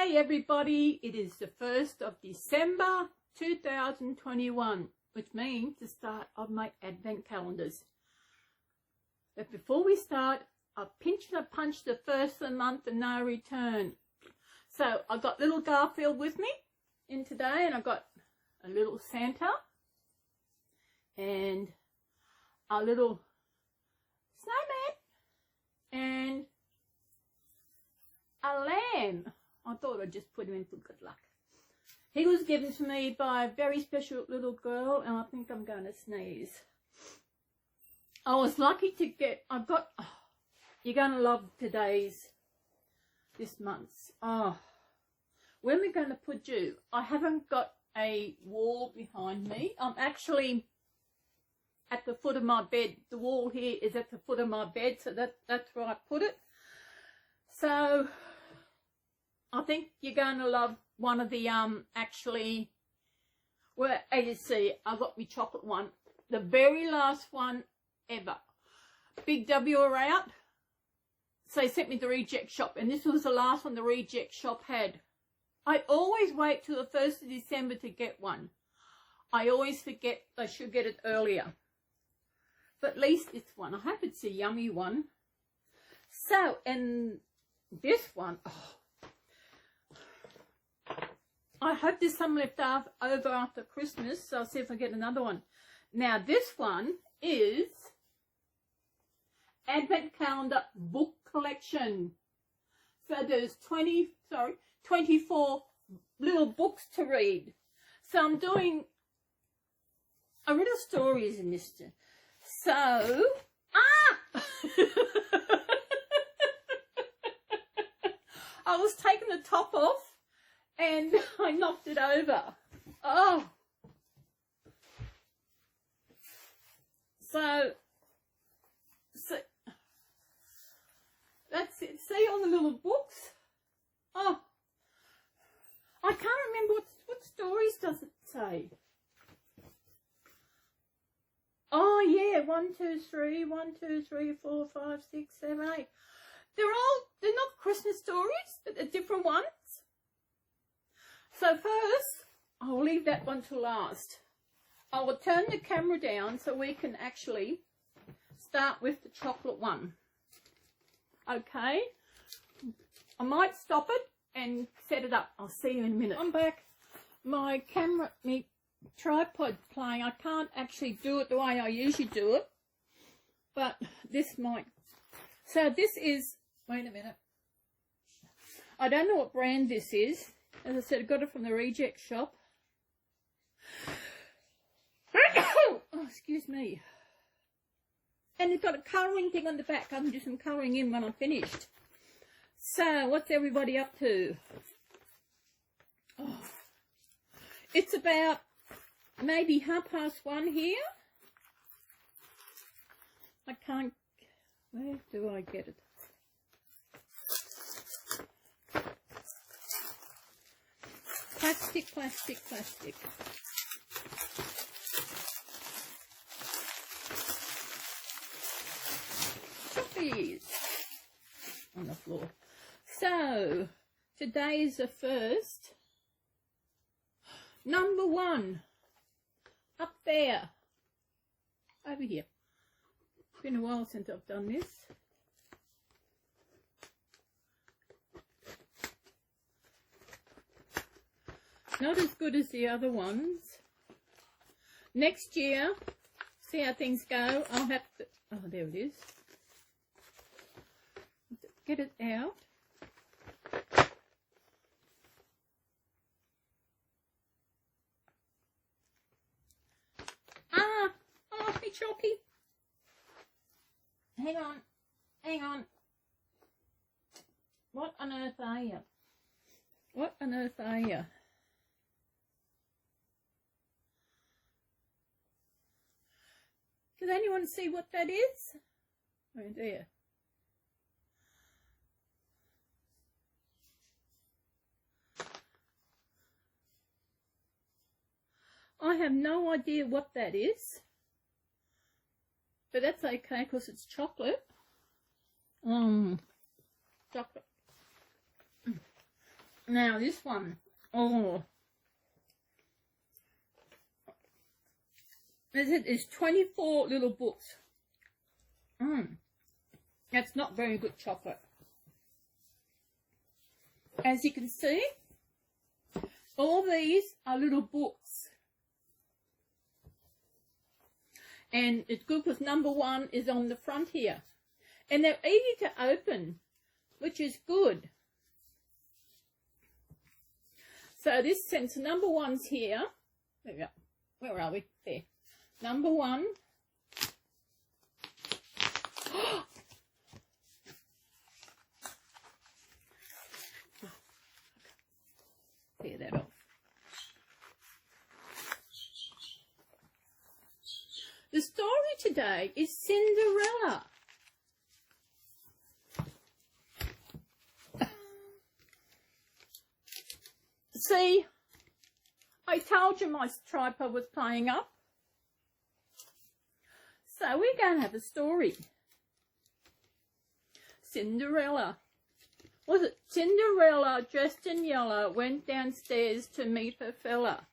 Hey everybody, it is the 1st of December 2021, which means the start of my advent calendars. But before we start, I pinched and punched the first of the month and no return. So I got little Garfield with me in today, and I got a little Santa and a little snowman and a lamb. I thought I'd just put him in for good luck. He was given to me by a very special little girl, and I think I'm going to sneeze. I was lucky to get, you're going to love this month's. When we're going to put you, I haven't got a wall behind me. I'm actually at the foot of my bed. The wall here is at the foot of my bed, so that's where I put it. So I think you're going to love one of the, well, as you see, I got my chocolate one. The very last one ever. Big W are out. So they sent me the reject shop, and this was the last one the reject shop had. I always wait till the 1st of December to get one. I always forget I should get it earlier. But at least it's one. I hope it's a yummy one. So, and this one, I hope there's some left over after Christmas, so I'll see if I get another one. Now, this one is Advent Calendar Book Collection. So there's 24 little books to read. So I'm doing a little stories in this. So, I was taking the top off and I knocked it over. Oh. So that's it. See all the little books? Oh. I can't remember what stories does it say. Oh yeah, 1, 2, 3, 1, 2, 3, 4, 5, 6, 7, 8. They're not Christmas stories, but they're different ones. So first, I'll leave that one to last. I will turn the camera down so we can actually start with the chocolate one. Okay? I might stop it and set it up. I'll see you in a minute. I'm back. My camera, my tripod playing. I can't actually do it the way I usually do it, but this might. So this is, wait a minute. I don't know what brand this is. As I said, I got it from the reject shop. Oh, excuse me. And it's got a colouring thing on the back. I can do some colouring in when I'm finished. So, what's everybody up to? Oh, it's about maybe 1:30 here. I can't, where do I get it? Plastic. Puppies on the floor. So, today is the 1st. Number 1. Up there. Over here. It's been a while since I've done this. Not as good as the other ones. Next year, see how things go. I'll have to, oh, there it is. Get it out. I lost me chalky. Hang on. What on earth are you? Does anyone see what that is? Oh dear. I have no idea what that is, but that's okay because it's chocolate. Chocolate. Now this one, oh, there's 24 little books. That's not very good chocolate. As you can see, all these are little books. And it's good because number 1 is on the front here. And they're easy to open, which is good. So this sense, number 1's here. There we go. Where are we? There. Number 1. Tear that off. The story today is Cinderella. See, I told you my tripod was playing up. So we're going to have a story. Cinderella. Was it Cinderella, dressed in yellow, went downstairs to meet her fella?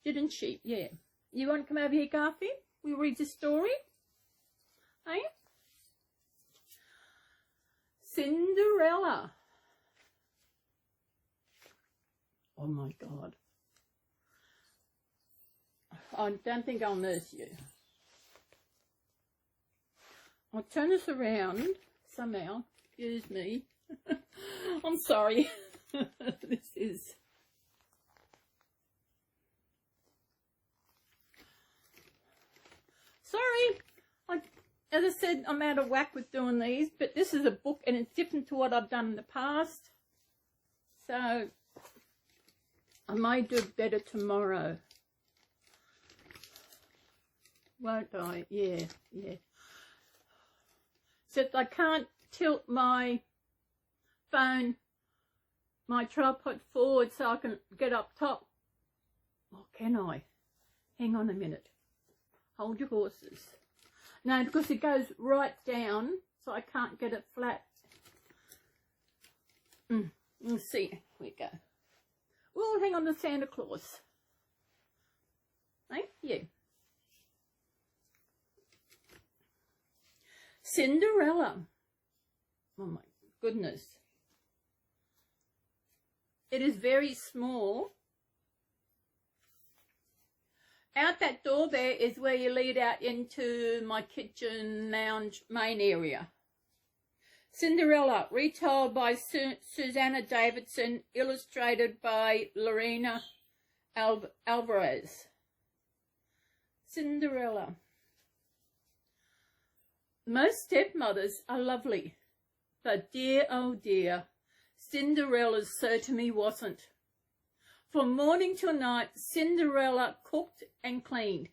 Didn't she? Yeah. You want to come over here, Garfield? We'll read the story. Hey? Cinderella. Oh my God. I don't think I'll nurse you. I'll turn this around somehow. Excuse me. I'm sorry. This is... Sorry. As I said, I'm out of whack with doing these, but this is a book and it's different to what I've done in the past. So I may do better tomorrow. Won't I? Yeah, yeah. Except I can't tilt my phone, my tripod forward so I can get up top. Or can I? Hang on a minute. Hold your horses. No, because it goes right down, so I can't get it flat. Let's see. Here we go. Oh, hang on to Santa Claus. Thank you. Cinderella. Oh my goodness. It is very small. Out that door there is where you lead out into my kitchen lounge main area. Cinderella, retold by Susanna Davidson, illustrated by Lorena Alvarez. Cinderella. Most stepmothers are lovely, but dear, oh dear, Cinderella certainly wasn't. From morning till night, Cinderella cooked and cleaned.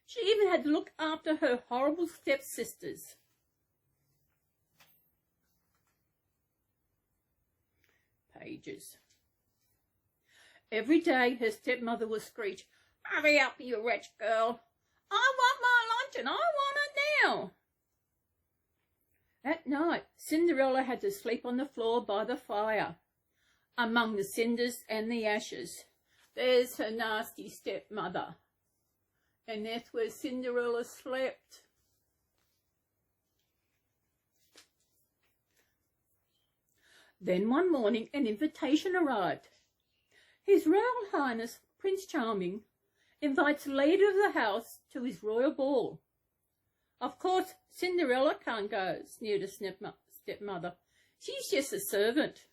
She even had to look after her horrible stepsisters. Pages. Every day her stepmother would screech, "Hurry up, you wretch girl. I want my lunch and I want it now." At night, Cinderella had to sleep on the floor by the fire, among the cinders and the ashes. There's her nasty stepmother. And that's where Cinderella slept. Then one morning an invitation arrived. His Royal Highness Prince Charming invites the lady of the house to his royal ball. Of course, Cinderella can't go, sneered her stepmother. She's just a servant.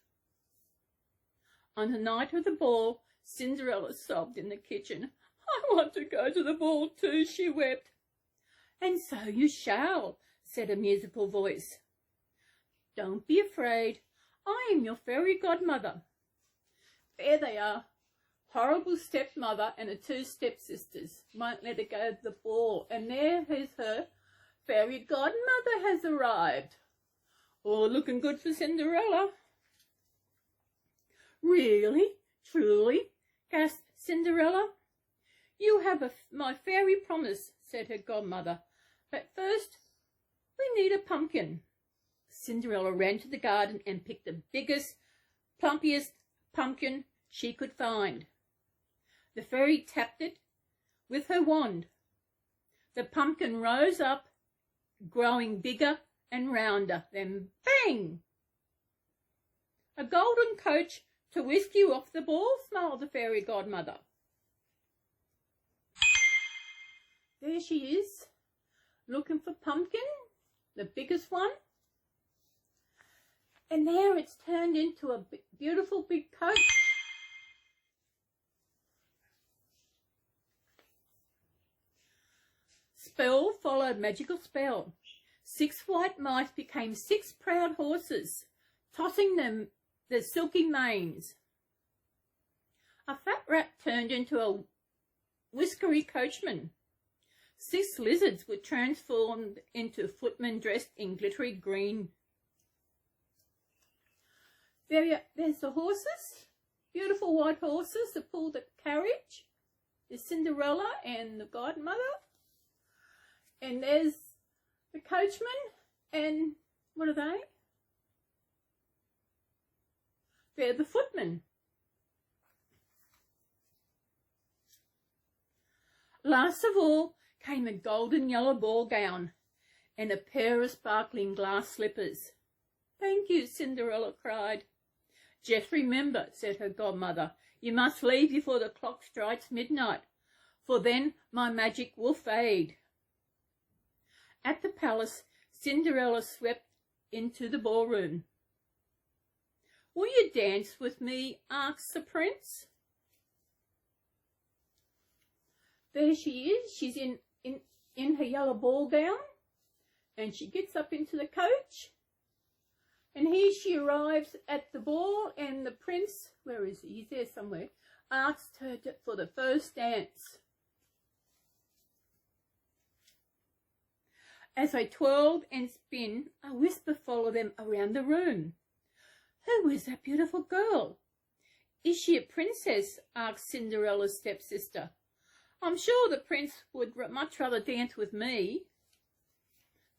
On the night of the ball, Cinderella sobbed in the kitchen. "I want to go to the ball too," she wept. "And so you shall," said a musical voice. "Don't be afraid. I am your fairy godmother." There they are. Horrible stepmother and her two stepsisters won't let her go to the ball. And there is her fairy godmother has arrived. All looking good for Cinderella. "Really? Truly?" gasped Cinderella. "You have my fairy promise," said her godmother. "But first, we need a pumpkin." Cinderella ran to the garden and picked the biggest plumpiest pumpkin she could find. The fairy tapped it with her wand. The pumpkin rose up, growing bigger and rounder. Then bang! A golden coach to whisk you off the ball, smiled the fairy godmother. There she is, looking for pumpkin, the biggest one. And there it's turned into a beautiful big coach. Spell followed magical spell. 6 white mice became 6 proud horses, tossing them their silky manes. A fat rat turned into a whiskery coachman. 6 lizards were transformed into footmen dressed in glittery green. There's the horses, beautiful white horses that pull the carriage. There's Cinderella and the godmother. And there's the coachman, and what are they? They're the footmen. Last of all came a golden yellow ball gown and a pair of sparkling glass slippers. Thank you, Cinderella cried. Just remember, said her godmother, you must leave before the clock strikes midnight, for then my magic will fade. At the palace, Cinderella swept into the ballroom. Will you dance with me? Asked the prince. There she is. She's in her yellow ball gown, and she gets up into the coach. And here she arrives at the ball, and the prince, where is he? He's there somewhere, asked her for the first dance. As they twirled and spin, a whisper followed them around the room. Who is that beautiful girl? Is she a princess? Asked Cinderella's stepsister. I'm sure the prince would much rather dance with me.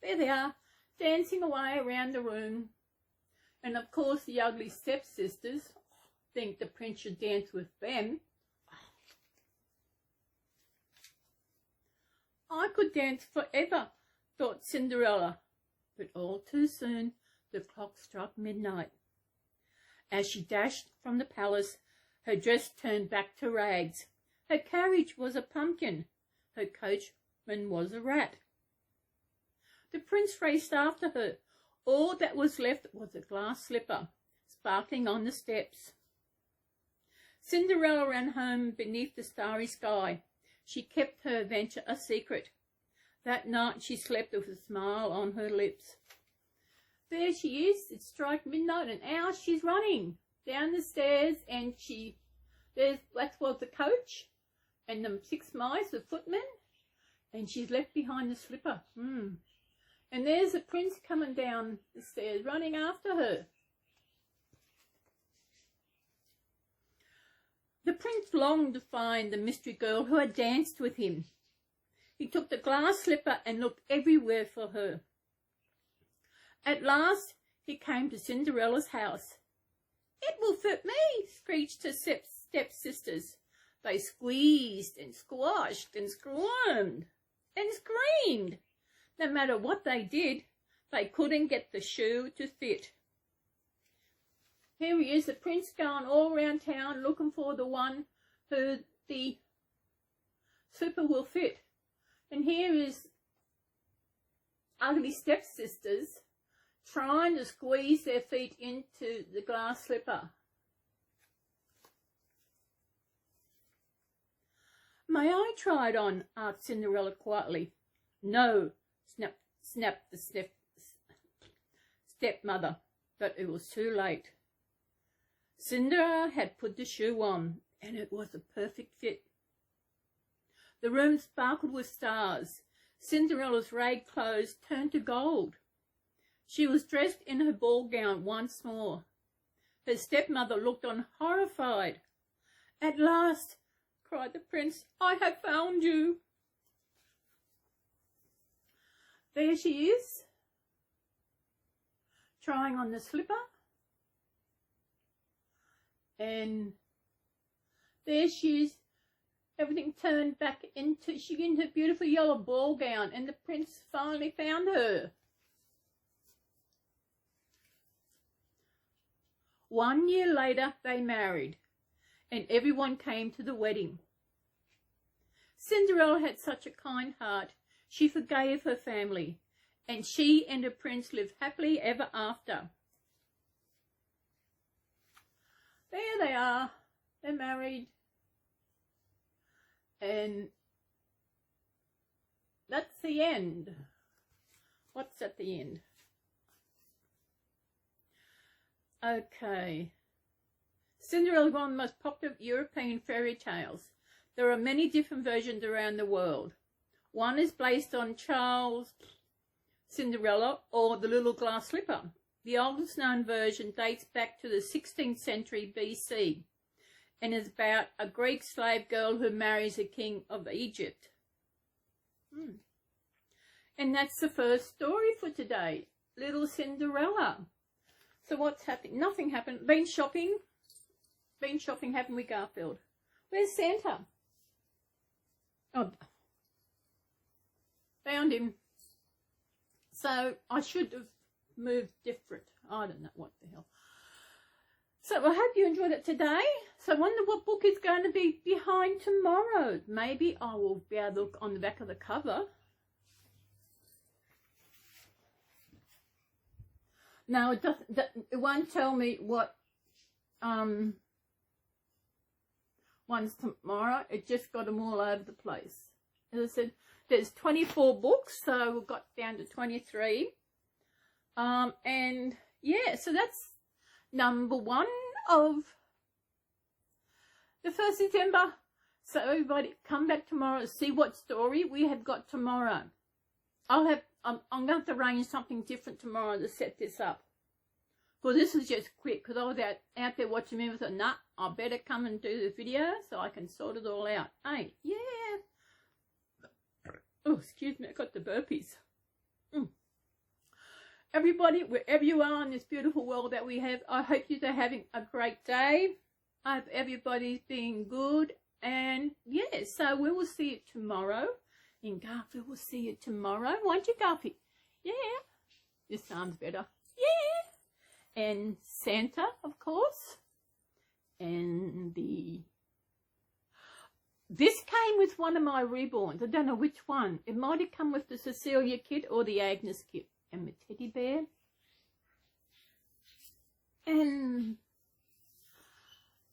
There they are, dancing away around the room. And of course the ugly stepsisters think the prince should dance with them. I could dance forever, thought Cinderella, but all too soon the clock struck midnight. As she dashed from the palace, her dress turned back to rags. Her carriage was a pumpkin, her coachman was a rat. The prince raced after her. All that was left was a glass slipper, sparkling on the steps. Cinderella ran home beneath the starry sky. She kept her adventure a secret. That night she slept with a smile on her lips. There she is. It's strike midnight, and out she's running down the stairs, and that was the coach, and the 6 mice, the footmen, and she's left behind the slipper. And there's the prince coming down the stairs, running after her. The prince longed to find the mystery girl who had danced with him. He took the glass slipper and looked everywhere for her. At last he came to Cinderella's house. It will fit me, screeched her stepsisters. They squeezed and squashed and squirmed and screamed. No matter what they did, they couldn't get the shoe to fit. Here he is, the prince, going all around town looking for the one who the slipper will fit. And here is ugly stepsisters trying to squeeze their feet into the glass slipper. May I try it on? Asked Cinderella quietly. No, snapped the stepmother, but it was too late. Cinderella had put the shoe on, and it was a perfect fit. The room sparkled with stars. Cinderella's ragged clothes turned to gold. She was dressed in her ball gown once more. Her stepmother looked on horrified. At last, cried the prince, I have found you. There she is, trying on the slipper. And there she is. Everything turned back into, she in her beautiful yellow ball gown, and the prince finally found her. 1 year later, they married, and everyone came to the wedding. Cinderella had such a kind heart. She forgave her family, and she and her prince lived happily ever after. There they are. They're married. And that's the end. What's at the end? Okay. Cinderella is one of the most popular European fairy tales. There are many different versions around the world. One is based on Charles' Cinderella or the Little Glass Slipper. The oldest known version dates back to the 16th century BC and is about a Greek slave girl who marries a king of Egypt. And that's the first story for today, Little Cinderella. So what's happening? Nothing happened. Been shopping, haven't we, Garfield? Where's Santa? Oh, found him. So I should have moved different. I don't know what the hell. So I hope you enjoyed it today. So I wonder what book is going to be behind tomorrow. Maybe I will be able to look on the back of the cover. No, it doesn't. It won't tell me what one's tomorrow. It just got them all over the place. As I said, there's 24 books, so we've got down to 23. And yeah, so that's number 1 of the 1st September. So everybody come back tomorrow to see what story we have got tomorrow. I'm going to have to arrange something different tomorrow to set this up. Well, this is just quick because I was out there watching me and I thought, nah, I better come and do the video so I can sort it all out. Hey, yeah. Oh, excuse me, I got the burpees. Everybody, wherever you are in this beautiful world that we have, I hope you're having a great day. I hope everybody's being good. And yeah, so we will see you tomorrow. And Garfield will see you tomorrow. Won't you, Garfield? Yeah. This sounds better. Yeah. And Santa, of course. And this came with one of my Reborns. I don't know which one. It might have come with the Cecilia kit or the Agnes kit. And the teddy bear. And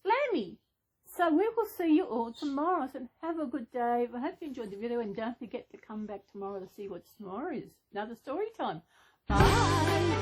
Lammy. So we will see you all tomorrow. So have a good day. I hope you enjoyed the video. And don't forget to come back tomorrow to see what tomorrow is. Another story time. Bye.